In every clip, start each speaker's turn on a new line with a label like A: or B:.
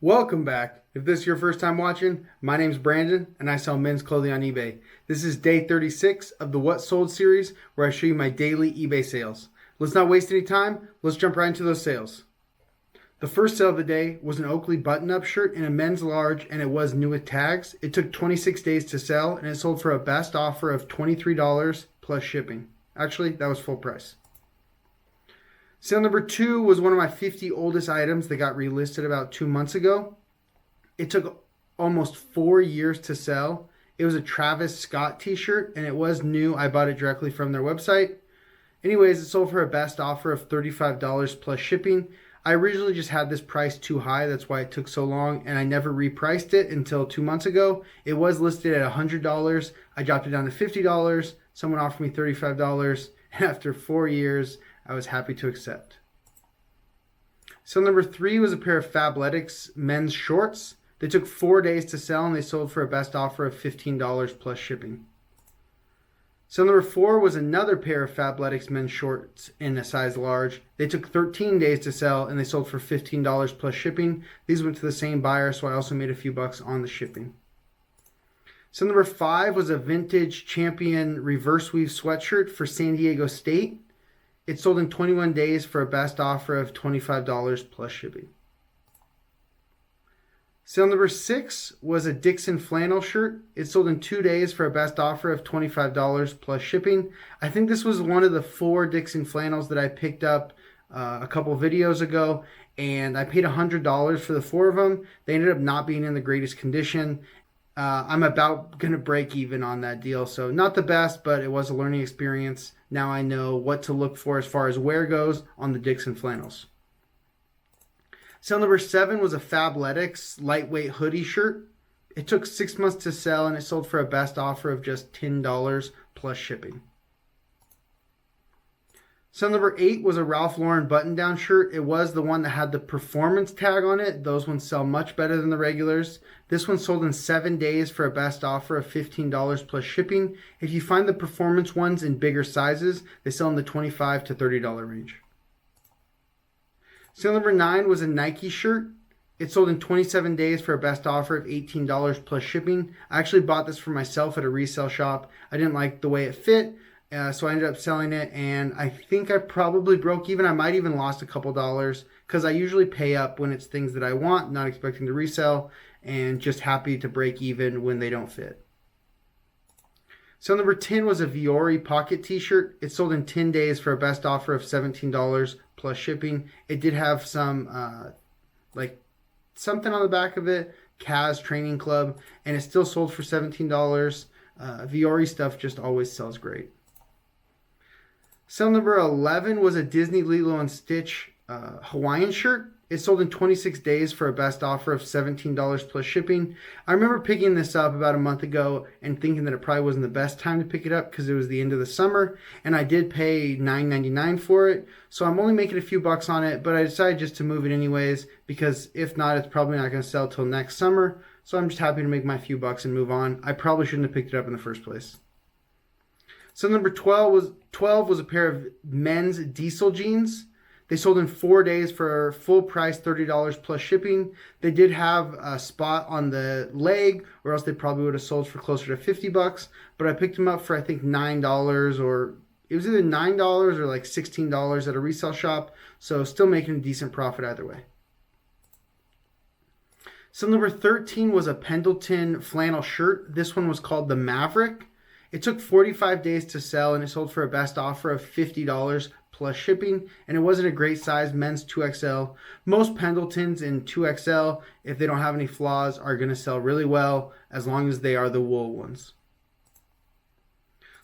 A: Welcome back. If this is your first time watching, my name's Brandon and I sell men's clothing on eBay. This is day 36 of the What Sold series where I show you my daily eBay sales. Let's not waste any time. Let's jump right into those sales. The first sale of the day was an Oakley button-up shirt in a men's large, and it was new with tags. It took 26 days to sell and it sold for a best offer of $23 plus shipping. Actually, that was full price. Sale number 2 was one of my 50 oldest items that got relisted about 2 months ago. It took almost 4 years to sell. It was a Travis Scott t-shirt and it was new. I bought it directly from their website. Anyways, it sold for a best offer of $35 plus shipping. I originally just had this price too high. That's why it took so long, and I never repriced it until 2 months ago. It was listed at $100. I dropped it down to $50. Someone offered me $35, and after 4 years, I was happy to accept. Sale number 3 was a pair of Fabletics men's shorts. They took 4 days to sell and they sold for a best offer of $15 plus shipping. Sale number 4 was another pair of Fabletics men's shorts in a size large. They took 13 days to sell and they sold for $15 plus shipping. These went to the same buyer, so I also made a few bucks on the shipping. Sale number 5 was a vintage Champion reverse weave sweatshirt for San Diego State. It sold in 21 days for a best offer of $25 plus shipping. Sale number 6 was a Dixon flannel shirt. It sold in 2 days for a best offer of $25 plus shipping. I think this was one of the 4 Dixon flannels that I picked up a couple videos ago, and I paid $100 for the 4 of them. They ended up not being in the greatest condition. I'm about going to break even on that deal. So not the best, but it was a learning experience. Now I know what to look for as far as wear goes on the Dixon flannels. Sale number 7 was a Fabletics lightweight hoodie shirt. It took 6 months to sell and it sold for a best offer of just $10 plus shipping. Sale number 8 was a Ralph Lauren button-down shirt. It was the one that had the performance tag on it. Those ones sell much better than the regulars. This one sold in 7 days for a best offer of $15 plus shipping. If you find the performance ones in bigger sizes, they sell in the $25 to $30 range. Sale number 9 was a Nike shirt. It sold in 27 days for a best offer of $18 plus shipping. I actually bought this for myself at a resale shop. I didn't like the way it fit. So I ended up selling it, and I think I probably broke even. I might even lost a couple dollars because I usually pay up when it's things that I want, not expecting to resell, and just happy to break even when they don't fit. Sale number 10 was a Viore pocket t-shirt. It sold in 10 days for a best offer of $17 plus shipping. It did have some like something on the back of it, Kaz Training Club, and it still sold for $17. Viore stuff just always sells great. Sale number 11 was a Disney Lilo and Stitch Hawaiian shirt. It sold in 26 days for a best offer of $17 plus shipping. I remember picking this up about a month ago and thinking that it probably wasn't the best time to pick it up because it was the end of the summer, and I did pay $9.99 for it. So I'm only making a few bucks on it, but I decided just to move it anyways because if not, it's probably not going to sell till next summer. So I'm just happy to make my few bucks and move on. I probably shouldn't have picked it up in the first place. So number 12 was a pair of men's diesel jeans. They sold in 4 days for full price, $30 plus shipping. They did have a spot on the leg, or else they probably would have sold for closer to 50 bucks. But I picked them up for I think $9, or it was either $9 or like $16 at a resale shop. So still making a decent profit either way. So number 13 was a Pendleton flannel shirt. This one was called the Maverick. It took 45 days to sell and it sold for a best offer of $50 plus shipping, and it wasn't a great size, men's 2XL. Most Pendletons in 2XL, if they don't have any flaws, are going to sell really well as long as they are the wool ones.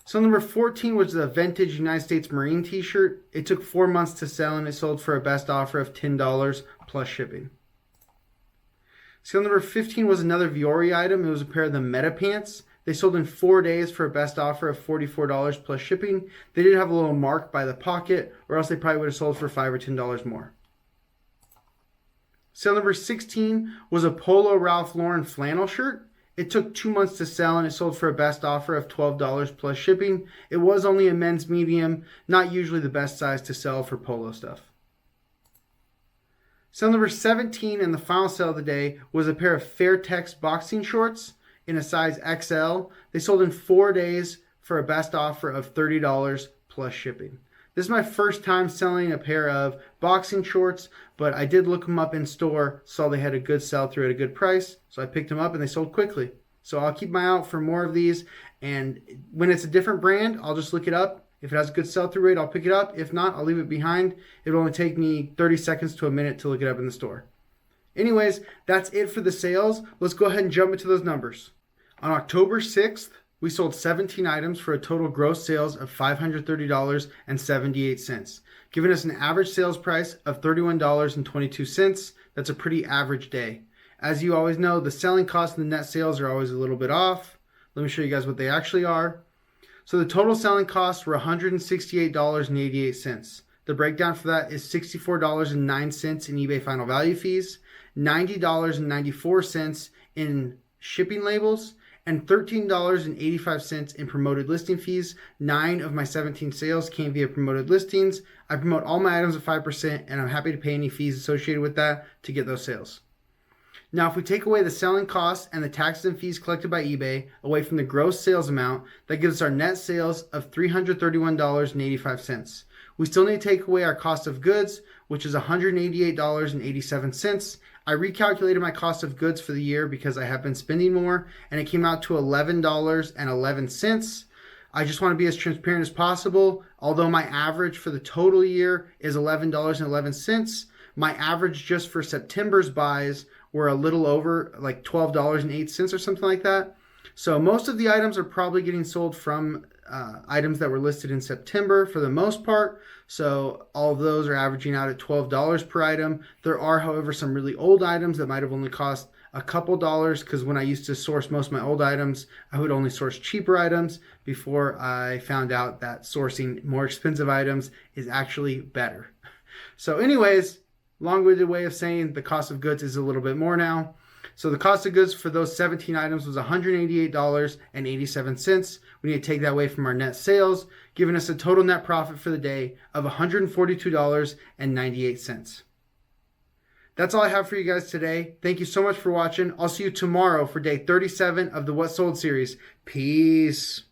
A: So number 14 was the vintage United States Marine t-shirt. It took 4 months to sell and it sold for a best offer of $10 plus shipping. Sale number 15 was another Viore item. It was a pair of the Meta pants. They sold in 4 days for a best offer of $44 plus shipping. They did have a little mark by the pocket, or else they probably would have sold for $5 or $10 more. Sale number 16 was a Polo Ralph Lauren flannel shirt. It took 2 months to sell and it sold for a best offer of $12 plus shipping. It was only a men's medium, not usually the best size to sell for polo stuff. Sale number 17 and the final sale of the day was a pair of Fairtex boxing shorts in a size XL. They sold in 4 days for a best offer of $30 plus shipping. This is my first time selling a pair of boxing shorts, but I did look them up in store, saw they had a good sell-through at a good price, so I picked them up and they sold quickly. So I'll keep my eye out for more of these, and when it's a different brand, I'll just look it up. If it has a good sell-through rate, I'll pick it up. If not, I'll leave it behind. It'll only take me 30 seconds to a minute to look it up in the store. Anyways, that's it for the sales. Let's go ahead and jump into those numbers. On October 6th, we sold 17 items for a total gross sales of $530.78, giving us an average sales price of $31.22. That's a pretty average day. As you always know, the selling cost and the net sales are always a little bit off. Let me show you guys what they actually are. So the total selling costs were $168.88. The breakdown for that is $64.09 in eBay final value fees, $90.94 in shipping labels, and $13.85 in promoted listing fees. 9 of my 17 sales came via promoted listings. I promote all my items at 5%, and I'm happy to pay any fees associated with that to get those sales. Now, if we take away the selling costs and the taxes and fees collected by eBay away from the gross sales amount, that gives us our net sales of $331.85. We still need to take away our cost of goods, which is $188.87. I recalculated my cost of goods for the year because I have been spending more, and it came out to $11.11. I just want to be as transparent as possible. Although my average for the total year is $11.11, my average just for September's buys were a little over like $12.08 or something like that. So most of the items are probably getting sold from items that were listed in September for the most part. So all of those are averaging out at $12 per item. There are, however, some really old items that might have only cost a couple dollars, because when I used to source most of my old items, I would only source cheaper items before I found out that sourcing more expensive items is actually better. So anyways, long-winded way of saying the cost of goods is a little bit more now. So the cost of goods for those 17 items was $188.87. We need to take that away from our net sales, giving us a total net profit for the day of $142.98. That's all I have for you guys today. Thank you so much for watching. I'll see you tomorrow for day 37 of the What Sold series. Peace.